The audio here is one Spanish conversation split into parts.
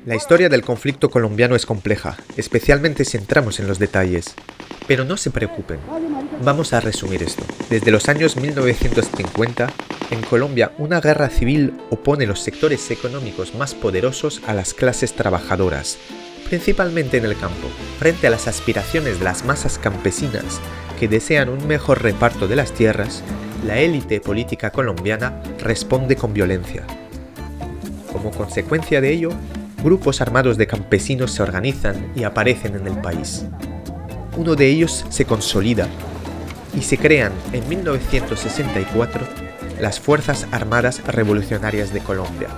La historia del conflicto colombiano es compleja, especialmente si entramos en los detalles. Pero no se preocupen, vamos a resumir esto. Desde los años 1950, en Colombia una guerra civil opone los sectores económicos más poderosos a las clases trabajadoras, principalmente en el campo, frente a las aspiraciones de las masas campesinas que desean un mejor reparto de las tierras. La élite política colombiana responde con violencia. Como consecuencia de ello, grupos armados de campesinos se organizan y aparecen en el país. Uno de ellos se consolida y se crean en 1964 las Fuerzas Armadas Revolucionarias de Colombia.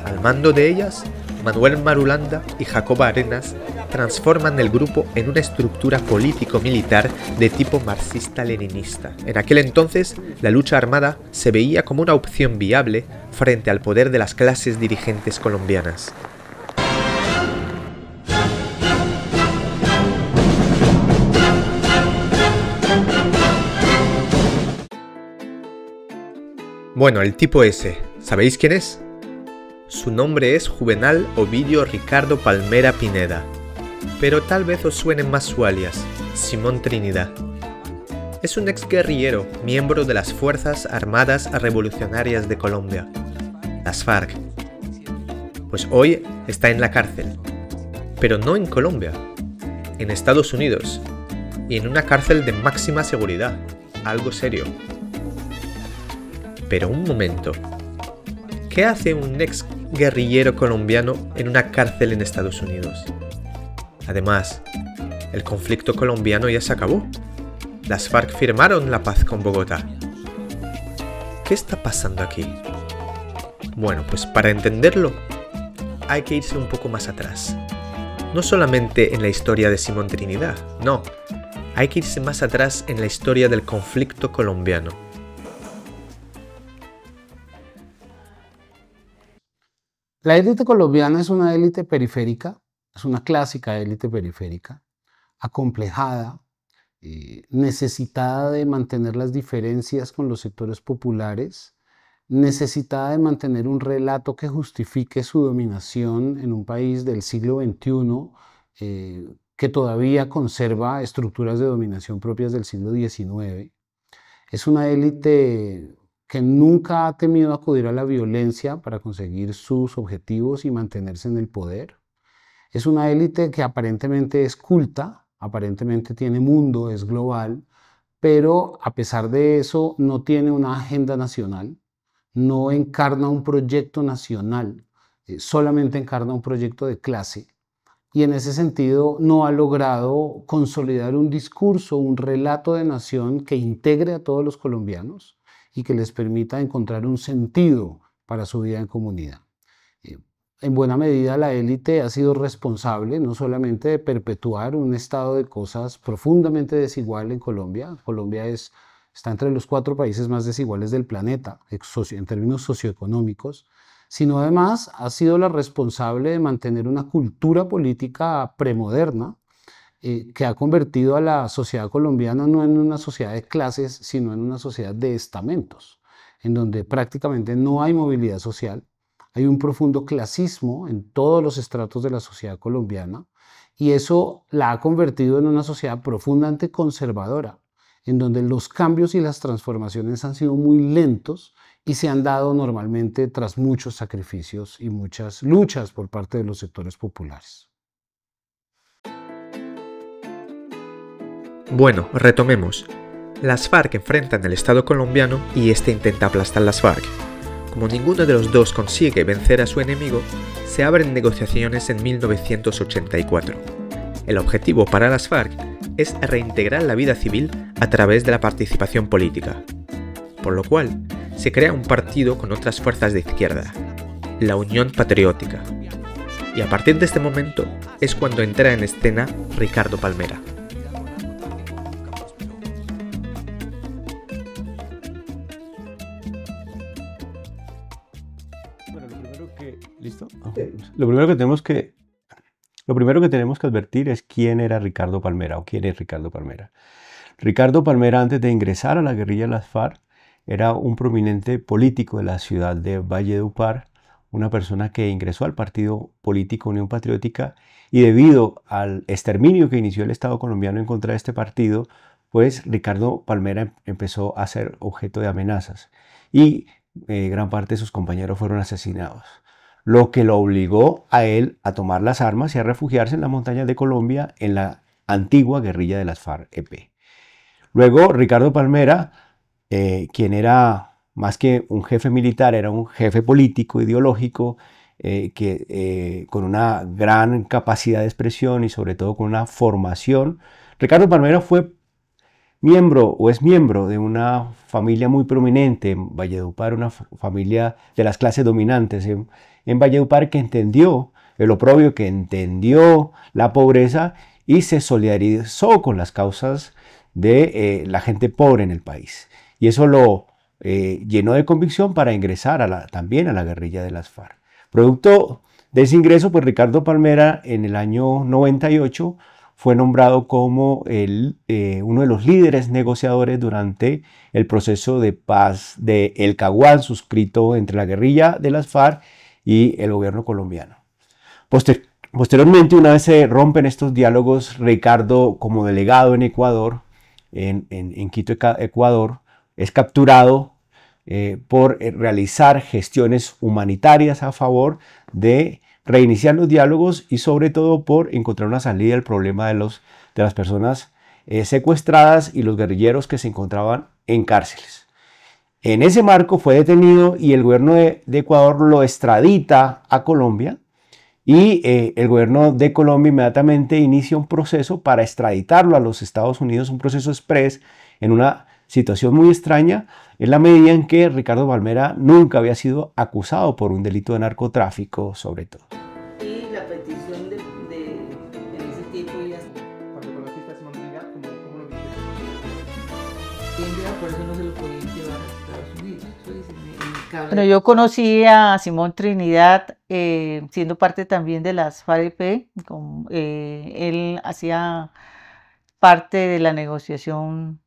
Al mando de ellas, Manuel Marulanda y Jacobo Arenas transforman el grupo en una estructura político-militar de tipo marxista-leninista. En aquel entonces, la lucha armada se veía como una opción viable frente al poder de las clases dirigentes colombianas. Bueno, el tipo ese, ¿sabéis quién es? Su nombre es Juvenal Ovidio Ricardo Palmera Pineda, pero tal vez os suene más su alias, Simón Trinidad. Es un exguerrillero, miembro de las Fuerzas Armadas Revolucionarias de Colombia, las FARC. Pues hoy está en la cárcel, pero no en Colombia, en Estados Unidos, y en una cárcel de máxima seguridad, algo serio. Pero un momento, ¿qué hace un ex guerrillero colombiano en una cárcel en Estados Unidos? Además, el conflicto colombiano ya se acabó. Las FARC firmaron la paz con Bogotá. ¿Qué está pasando aquí? Bueno, pues para entenderlo, hay que irse un poco más atrás. No solamente en la historia de Simón Trinidad, no. Hay que irse más atrás en la historia del conflicto colombiano. La élite colombiana es una élite periférica, es una clásica élite periférica, acomplejada, necesitada de mantener las diferencias con los sectores populares, necesitada de mantener un relato que justifique su dominación en un país del siglo XXI que todavía conserva estructuras de dominación propias del siglo XIX. Es una élite que nunca ha temido acudir a la violencia para conseguir sus objetivos y mantenerse en el poder. Es una élite que aparentemente es culta, aparentemente tiene mundo, es global, pero a pesar de eso no tiene una agenda nacional, no encarna un proyecto nacional, solamente encarna un proyecto de clase. Y en ese sentido no ha logrado consolidar un discurso, un relato de nación que integre a todos los colombianos y que les permita encontrar un sentido para su vida en comunidad. En buena medida la élite ha sido responsable no solamente de perpetuar un estado de cosas profundamente desigual en Colombia. Colombia está entre los 4 países más desiguales del planeta en términos socioeconómicos, sino además ha sido la responsable de mantener una cultura política premoderna que ha convertido a la sociedad colombiana no en una sociedad de clases, sino en una sociedad de estamentos, en donde prácticamente no hay movilidad social, hay un profundo clasismo en todos los estratos de la sociedad colombiana, y eso la ha convertido en una sociedad profundamente conservadora, en donde los cambios y las transformaciones han sido muy lentos y se han dado normalmente tras muchos sacrificios y muchas luchas por parte de los sectores populares. Bueno, retomemos. Las FARC enfrentan al Estado colombiano y este intenta aplastar las FARC. Como ninguno de los dos consigue vencer a su enemigo, se abren negociaciones en 1984. El objetivo para las FARC es reintegrar la vida civil a través de la participación política, por lo cual se crea un partido con otras fuerzas de izquierda, la Unión Patriótica. Y a partir de este momento es cuando entra en escena Ricardo Palmera. ¿Listo? Lo primero que tenemos que advertir es quién era Ricardo Palmera o quién es Ricardo Palmera. Ricardo Palmera, antes de ingresar a la guerrilla de las FARC, era un prominente político de la ciudad de Valledupar, una persona que ingresó al partido político Unión Patriótica y debido al exterminio que inició el Estado colombiano en contra de este partido, pues Ricardo Palmera empezó a ser objeto de amenazas y gran parte de sus compañeros fueron asesinados, lo que lo obligó a él a tomar las armas y a refugiarse en las montañas de Colombia en la antigua guerrilla de las FARC-EP. Luego Ricardo Palmera, quien era más que un jefe militar, era un jefe político, ideológico, con una gran capacidad de expresión y sobre todo con una formación. Ricardo Palmera fue miembro o es miembro de una familia muy prominente en Valledupar, una familia de las clases dominantes en Valledupar, que entendió el oprobio, que entendió la pobreza y se solidarizó con las causas de la gente pobre en el país. Y eso lo llenó de convicción para ingresar también a la guerrilla de las FARC. Producto de ese ingreso, pues Ricardo Palmera en el año 98 fue nombrado como uno de los líderes negociadores durante el proceso de paz de El Caguán, suscrito entre la guerrilla de las FARC y el gobierno colombiano. Posteriormente, una vez se rompen estos diálogos, Ricardo, como delegado en Ecuador, en Quito, Ecuador, es capturado por realizar gestiones humanitarias a favor de reiniciar los diálogos y sobre todo por encontrar una salida al problema de las personas secuestradas y los guerrilleros que se encontraban en cárceles. En ese marco fue detenido y el gobierno de Ecuador lo extradita a Colombia y el gobierno de Colombia inmediatamente inicia un proceso para extraditarlo a los Estados Unidos, un proceso express en una situación muy extraña, en la medida en que Ricardo Palmera nunca había sido acusado por un delito de narcotráfico, sobre todo. Y la petición en ese tiempo ya... Cuando conociste a Simón Trinidad, ¿cómo lo viste? Por eso no se lo podían llevar a Estados Unidos. Eso dice, Bueno, yo conocí a Simón Trinidad siendo parte también de las FARC-EP. Él hacía parte de la negociación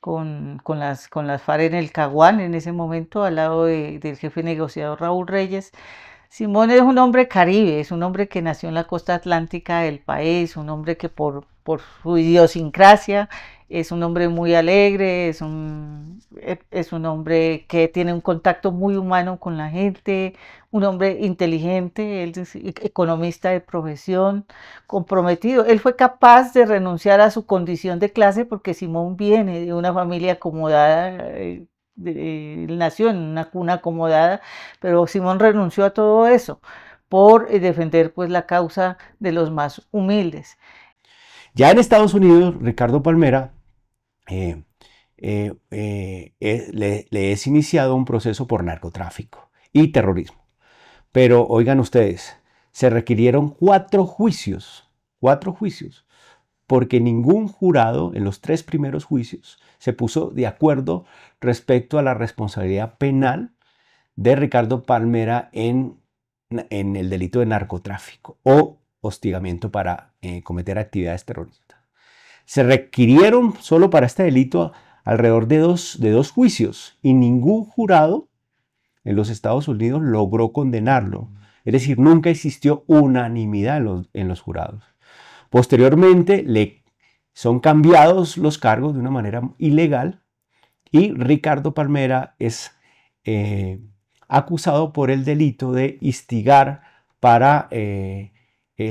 con las FARC en el Caguán en ese momento, al lado del jefe negociador Raúl Reyes. Simón es un hombre caribe, es un hombre que nació en la costa atlántica del país, un hombre que por su idiosincrasia es un hombre muy alegre, es un hombre que tiene un contacto muy humano con la gente, un hombre inteligente, él es economista de profesión, comprometido. Él fue capaz de renunciar a su condición de clase porque Simón viene de una familia acomodada, él nació en una cuna acomodada, pero Simón renunció a todo eso por defender pues la causa de los más humildes. Ya en Estados Unidos, Ricardo Palmera le es iniciado un proceso por narcotráfico y terrorismo. Pero oigan ustedes, se requirieron 4 juicios, porque ningún jurado en los 3 primeros juicios se puso de acuerdo respecto a la responsabilidad penal de Ricardo Palmera en el delito de narcotráfico o hostigamiento para cometer actividades terroristas. Se requirieron solo para este delito alrededor de dos juicios y ningún jurado en los Estados Unidos logró condenarlo. Es decir, nunca existió unanimidad en los jurados. Posteriormente son cambiados los cargos de una manera ilegal y Ricardo Palmera es acusado por el delito de instigar para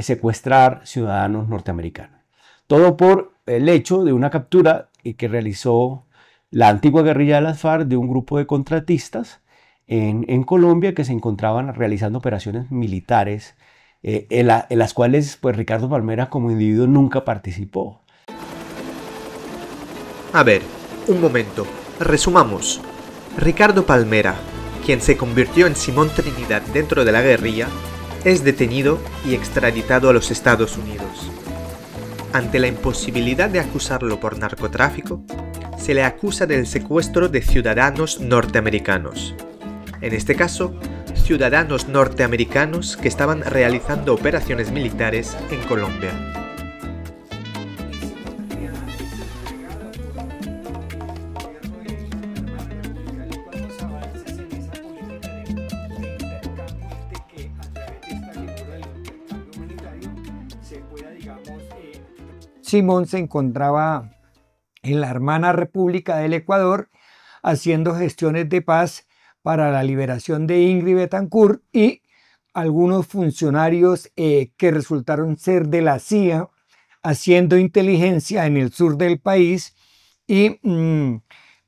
secuestrar ciudadanos norteamericanos. Todo por el hecho de una captura que realizó la antigua guerrilla de las FARC de un grupo de contratistas en Colombia que se encontraban realizando operaciones militares en las cuales pues, Ricardo Palmera como individuo nunca participó. A ver, un momento, resumamos. Ricardo Palmera, quien se convirtió en Simón Trinidad dentro de la guerrilla, es detenido y extraditado a los Estados Unidos. Ante la imposibilidad de acusarlo por narcotráfico, se le acusa del secuestro de ciudadanos norteamericanos. En este caso, ciudadanos norteamericanos que estaban realizando operaciones militares en Colombia. Simón se encontraba en la hermana República del Ecuador haciendo gestiones de paz para la liberación de Ingrid Betancourt y algunos funcionarios que resultaron ser de la CIA haciendo inteligencia en el sur del país y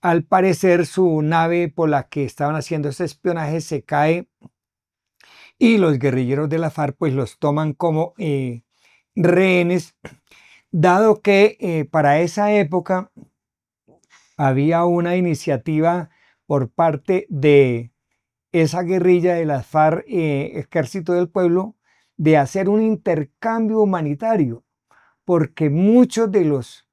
al parecer su nave por la que estaban haciendo ese espionaje se cae y los guerrilleros de la FARC pues los toman como rehenes, dado que para esa época había una iniciativa por parte de esa guerrilla de las FARC, Ejército del Pueblo, de hacer un intercambio humanitario, porque muchos de los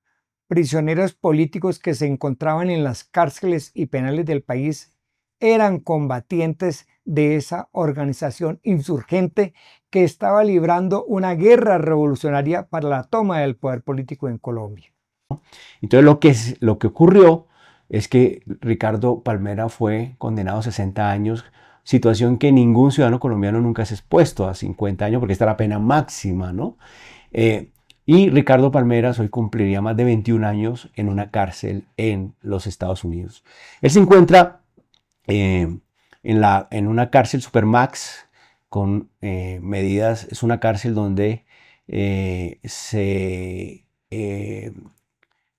prisioneros políticos que se encontraban en las cárceles y penales del país eran combatientes de esa organización insurgente que estaba librando una guerra revolucionaria para la toma del poder político en Colombia. Entonces lo que ocurrió es que Ricardo Palmera fue condenado a 60 años, situación que ningún ciudadano colombiano nunca se ha expuesto a 50 años porque esta es la pena máxima, ¿no? Y Ricardo Palmera hoy cumpliría más de 21 años en una cárcel en los Estados Unidos. Él se encuentra en una cárcel Supermax con medidas, es una cárcel donde se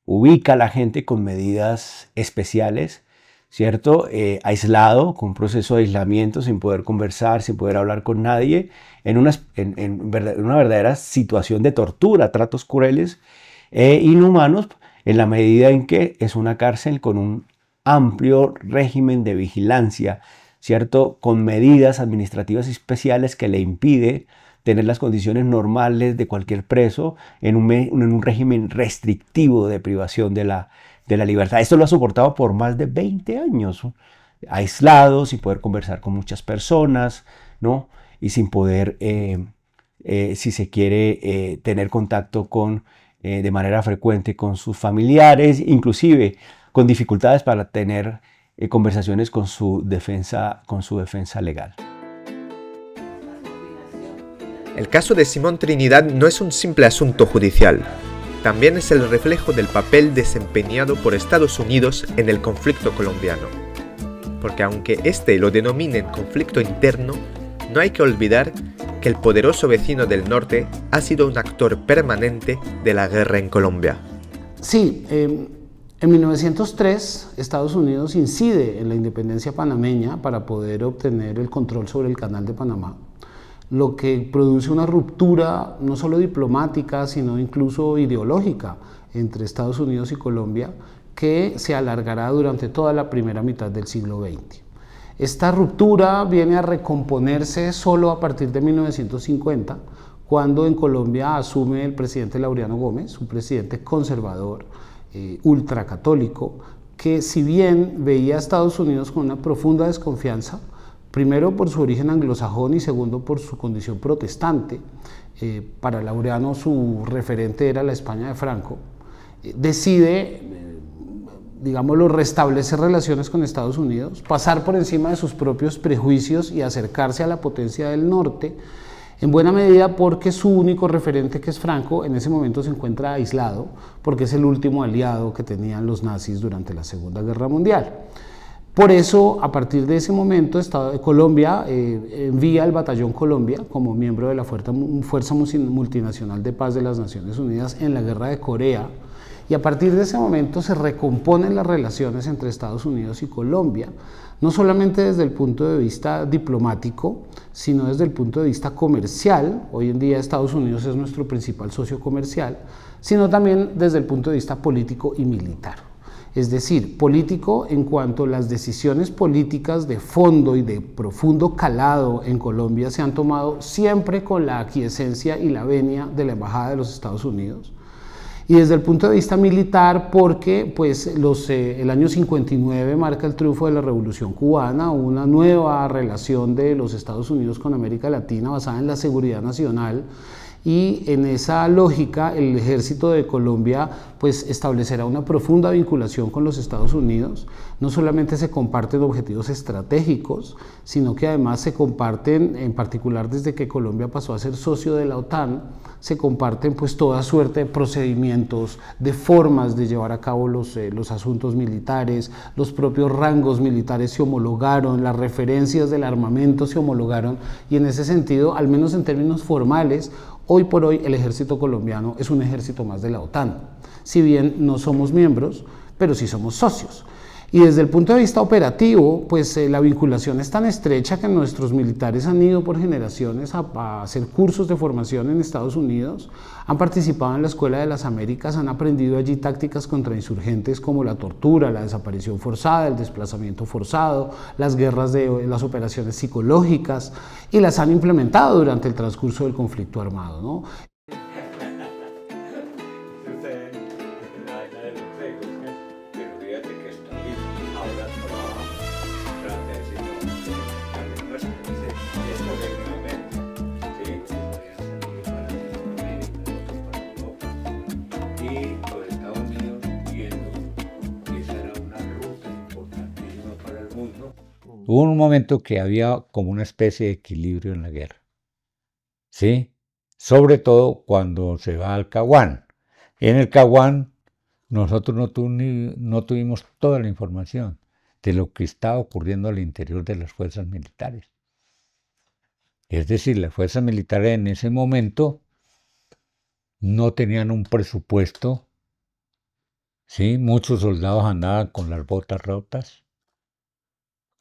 ubica a la gente con medidas especiales, ¿cierto? Aislado, con un proceso de aislamiento, sin poder conversar, sin poder hablar con nadie, en una verdadera situación de tortura, tratos crueles e inhumanos, en la medida en que es una cárcel con un amplio régimen de vigilancia, ¿cierto? Con medidas administrativas especiales que le impide tener las condiciones normales de cualquier preso en un régimen restrictivo de privación de la libertad. Esto lo ha soportado por más de 20 años, ¿no? Aislado, sin poder conversar con muchas personas, ¿no? Y sin poder, si se quiere, tener contacto de manera frecuente con sus familiares, inclusive con dificultades para tener conversaciones con su defensa legal. El caso de Simón Trinidad no es un simple asunto judicial, también es el reflejo del papel desempeñado por Estados Unidos en el conflicto colombiano. Porque aunque este lo denominen conflicto interno, no hay que olvidar que el poderoso vecino del norte ha sido un actor permanente de la guerra en Colombia. Sí, en 1903 Estados Unidos incide en la independencia panameña para poder obtener el control sobre el Canal de Panamá, lo que produce una ruptura no solo diplomática, sino incluso ideológica entre Estados Unidos y Colombia, que se alargará durante toda la primera mitad del siglo XX. Esta ruptura viene a recomponerse solo a partir de 1950, cuando en Colombia asume el presidente Laureano Gómez, un presidente conservador, ultracatólico, que si bien veía a Estados Unidos con una profunda desconfianza, primero por su origen anglosajón y segundo por su condición protestante, para Laureano su referente era la España de Franco, decide, digámoslo, restablecer relaciones con Estados Unidos, pasar por encima de sus propios prejuicios y acercarse a la potencia del norte, en buena medida porque su único referente, que es Franco, en ese momento se encuentra aislado, porque es el último aliado que tenían los nazis durante la Segunda Guerra Mundial. Por eso, a partir de ese momento, Colombia envía el Batallón Colombia como miembro de la Fuerza Multinacional de Paz de las Naciones Unidas en la Guerra de Corea, y a partir de ese momento se recomponen las relaciones entre Estados Unidos y Colombia, no solamente desde el punto de vista diplomático, sino desde el punto de vista comercial. Hoy en día Estados Unidos es nuestro principal socio comercial, sino también desde el punto de vista político y militar. Es decir, político en cuanto las decisiones políticas de fondo y de profundo calado en Colombia se han tomado siempre con la aquiescencia y la venia de la Embajada de los Estados Unidos. Y desde el punto de vista militar, porque pues, el año 59 marca el triunfo de la Revolución Cubana, una nueva relación de los Estados Unidos con América Latina basada en la seguridad nacional Y en esa lógica el ejército de Colombia pues establecerá una profunda vinculación con los Estados Unidos. No solamente se comparten objetivos estratégicos, sino que además se comparten, en particular desde que Colombia pasó a ser socio de la OTAN, se comparten pues toda suerte de procedimientos, de formas de llevar a cabo los asuntos militares, los propios rangos militares se homologaron, las referencias del armamento se homologaron, y en ese sentido, al menos en términos formales, hoy por hoy el ejército colombiano es un ejército más de la OTAN. Si bien no somos miembros, pero sí somos socios. Y desde el punto de vista operativo, pues la vinculación es tan estrecha que nuestros militares han ido por generaciones a hacer cursos de formación en Estados Unidos, han participado en la Escuela de las Américas, han aprendido allí tácticas contra insurgentes como la tortura, la desaparición forzada, el desplazamiento forzado, las guerras las operaciones psicológicas, y las han implementado durante el transcurso del conflicto armado, ¿no? Hubo un momento que había como una especie de equilibrio en la guerra, ¿sí? Sobre todo cuando se va al Caguán. En el Caguán nosotros no tuvimos toda la información de lo que estaba ocurriendo al interior de las fuerzas militares. Es decir, las fuerzas militares en ese momento no tenían un presupuesto, ¿sí? Muchos soldados andaban con las botas rotas,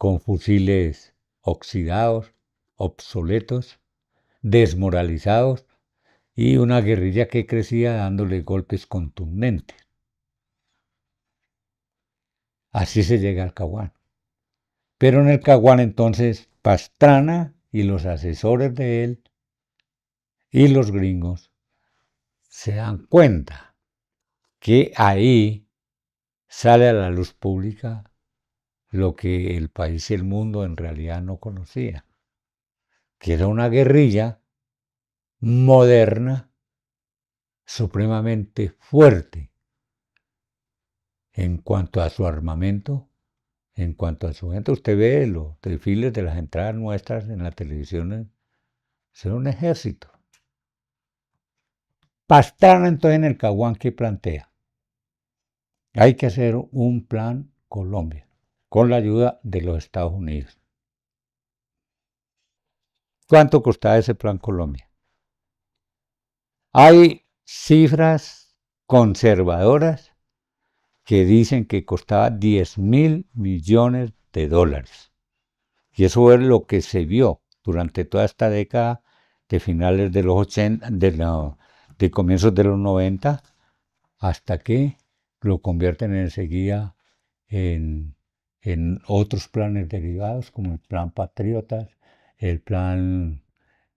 con fusiles oxidados, obsoletos, desmoralizados, y una guerrilla que crecía dándole golpes contundentes. Así se llega al Caguán. Pero en el Caguán entonces Pastrana y los asesores de él y los gringos se dan cuenta que ahí sale a la luz pública lo que el país y el mundo en realidad no conocía, que era una guerrilla moderna, supremamente fuerte en cuanto a su armamento, en cuanto a su gente. Usted ve los desfiles de las entradas nuestras en la televisión, es un ejército. Pastrana entonces en el Caguán, ¿qué plantea? Hay que hacer un plan Colombia, con la ayuda de los Estados Unidos. ¿Cuánto costaba ese plan Colombia? Hay cifras conservadoras que dicen que costaba 10.000 millones de dólares. Y eso es lo que se vio durante toda esta década de finales de los 80, de comienzos de los 90, hasta que lo convierten enseguida en otros planes derivados, como el Plan Patriotas, el Plan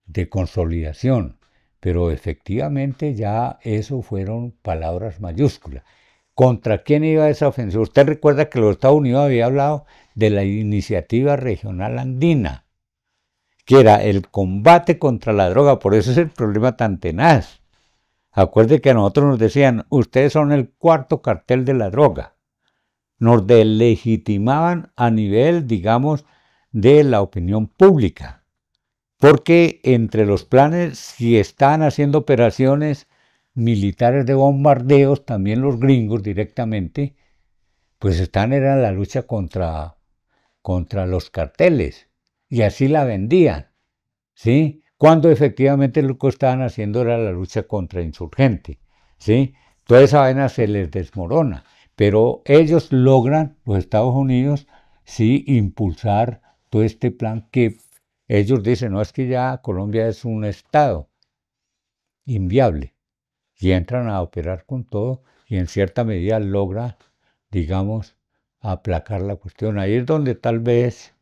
de Consolidación. Pero efectivamente ya eso fueron palabras mayúsculas. ¿Contra quién iba esa ofensiva? Usted recuerda que los Estados Unidos había hablado de la Iniciativa Regional Andina, que era el combate contra la droga, por eso es el problema tan tenaz. Acuerde que a nosotros nos decían, ustedes son el cuarto cartel de la droga. Nos delegitimaban a nivel, digamos, de la opinión pública. Porque entre los planes, si están haciendo operaciones militares de bombardeos, también los gringos directamente, pues era la lucha contra los carteles. Y así la vendían, ¿sí? Cuando efectivamente lo que estaban haciendo era la lucha contra insurgente, ¿sí? Toda esa vaina se les desmorona. Pero ellos logran, los Estados Unidos, sí, impulsar todo este plan que ellos dicen, no, es que ya Colombia es un estado inviable. Y entran a operar con todo y en cierta medida logra, digamos, aplacar la cuestión. Ahí es donde tal vez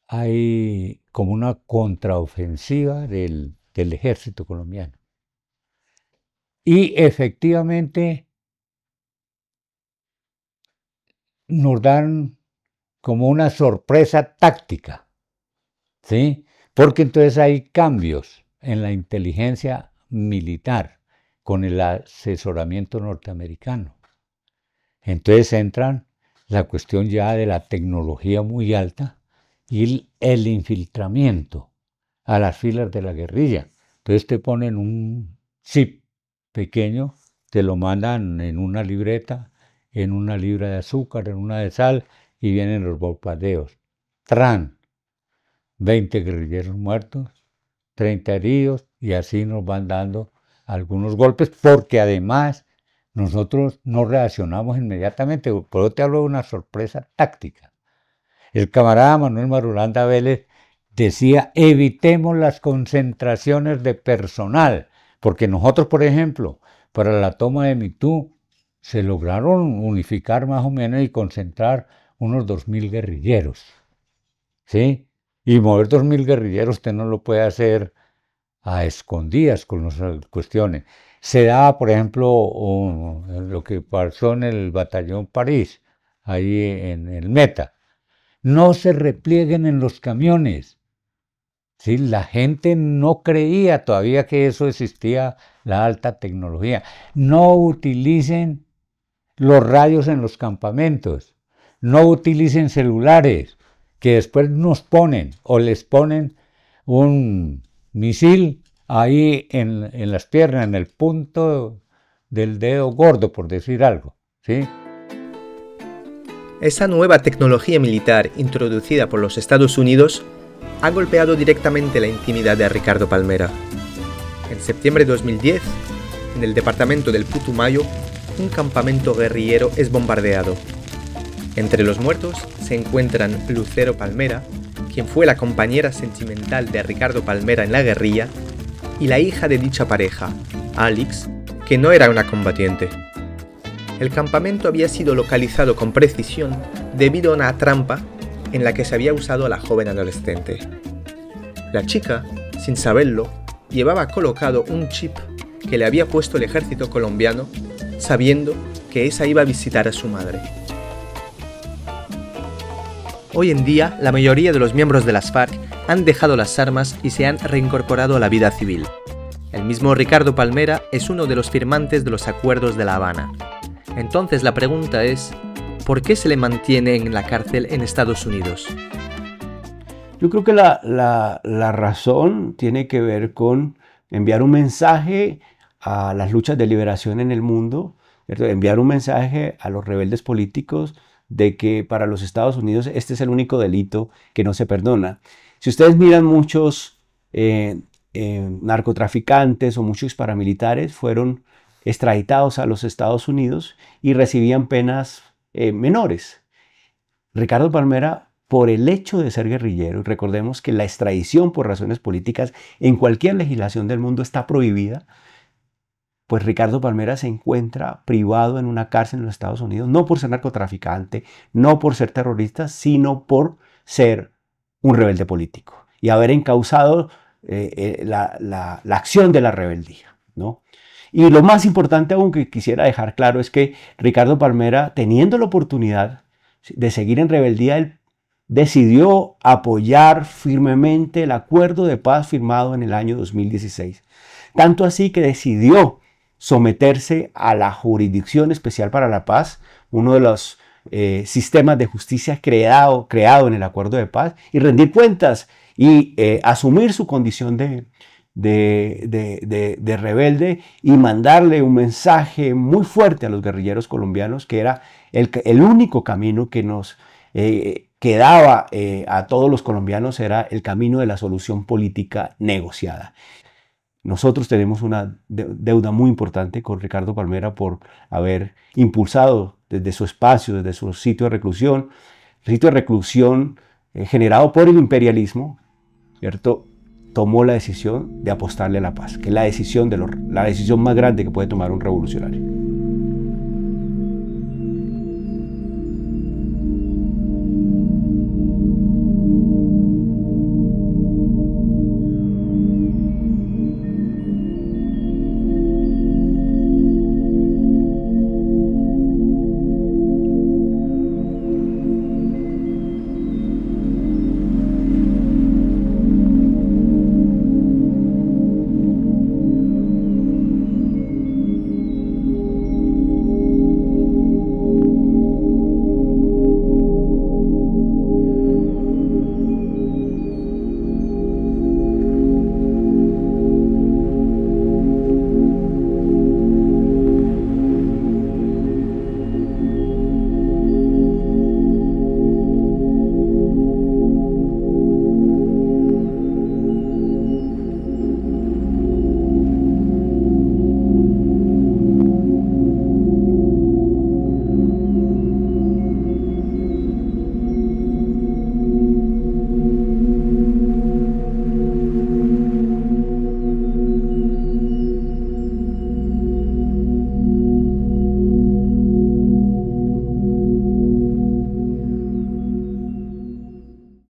hay como una contraofensiva del ejército colombiano. Y efectivamente nos dan como una sorpresa táctica, ¿sí? porque entonces hay cambios en la inteligencia militar con el asesoramiento norteamericano. Entonces entran la cuestión ya de la tecnología muy alta y el infiltramiento a las filas de la guerrilla. Entonces te ponen un chip pequeño, te lo mandan en una libreta, en una libra de azúcar, en una de sal, y vienen los bombardeos. ¡Tran! 20 guerrilleros muertos, 30 heridos, y así nos van dando algunos golpes, porque además nosotros no reaccionamos inmediatamente. Por eso te hablo de una sorpresa táctica. El camarada Manuel Marulanda Vélez decía, evitemos las concentraciones de personal, porque nosotros, por ejemplo, para la toma de Mitú, se lograron unificar más o menos y concentrar unos 2.000 guerrilleros, ¿sí? Y mover 2.000 guerrilleros usted no lo puede hacer a escondidas con las cuestiones. Se da, por ejemplo, lo que pasó en el batallón París, ahí en el Meta. No se replieguen en los camiones. ¿Sí? La gente no creía todavía que eso existía, la alta tecnología. No utilicen los radios en los campamentos. No utilicen celulares, que después nos ponen o les ponen un misil ahí en las piernas, en el punto del dedo gordo, por decir algo, ¿sí? Esa nueva tecnología militar introducida por los Estados Unidos ha golpeado directamente la intimidad de Ricardo Palmera. En septiembre de 2010, en el departamento del Putumayo, un campamento guerrillero es bombardeado. Entre los muertos se encuentran Lucero Palmera, quien fue la compañera sentimental de Ricardo Palmera en la guerrilla, y la hija de dicha pareja, Alix, que no era una combatiente. El campamento había sido localizado con precisión debido a una trampa en la que se había usado a la joven adolescente. La chica, sin saberlo, llevaba colocado un chip que le había puesto el ejército colombiano, sabiendo que esa iba a visitar a su madre. Hoy en día, la mayoría de los miembros de las FARC han dejado las armas y se han reincorporado a la vida civil. El mismo Ricardo Palmera es uno de los firmantes de los acuerdos de La Habana. Entonces la pregunta es, ¿por qué se le mantiene en la cárcel en Estados Unidos? Yo creo que la razón tiene que ver con enviar un mensaje a las luchas de liberación en el mundo, ¿cierto? Enviar un mensaje a los rebeldes políticos de que para los Estados Unidos este es el único delito que no se perdona. Si ustedes miran, muchos narcotraficantes o muchos paramilitares fueron extraditados a los Estados Unidos y recibían penas menores. Ricardo Palmera, por el hecho de ser guerrillero, recordemos que la extradición por razones políticas en cualquier legislación del mundo está prohibida, pues Ricardo Palmera se encuentra privado en una cárcel en los Estados Unidos, no por ser narcotraficante, no por ser terrorista, sino por ser un rebelde político y haber encauzado la acción de la rebeldía, ¿no? Y lo más importante aún que quisiera dejar claro es que Ricardo Palmera, teniendo la oportunidad de seguir en rebeldía, él decidió apoyar firmemente el acuerdo de paz firmado en el año 2016. Tanto así que decidió someterse a la Jurisdicción Especial para la Paz, uno de los sistemas de justicia creado en el acuerdo de paz, y rendir cuentas y asumir su condición de rebelde y mandarle un mensaje muy fuerte a los guerrilleros colombianos que era el único camino que nos quedaba a todos los colombianos, era el camino de la solución política negociada. Nosotros tenemos una deuda muy importante con Ricardo Palmera por haber impulsado desde su espacio, desde su sitio de reclusión generado por el imperialismo, ¿cierto? Tomó la decisión de apostarle a la paz, que es la decisión más grande que puede tomar un revolucionario.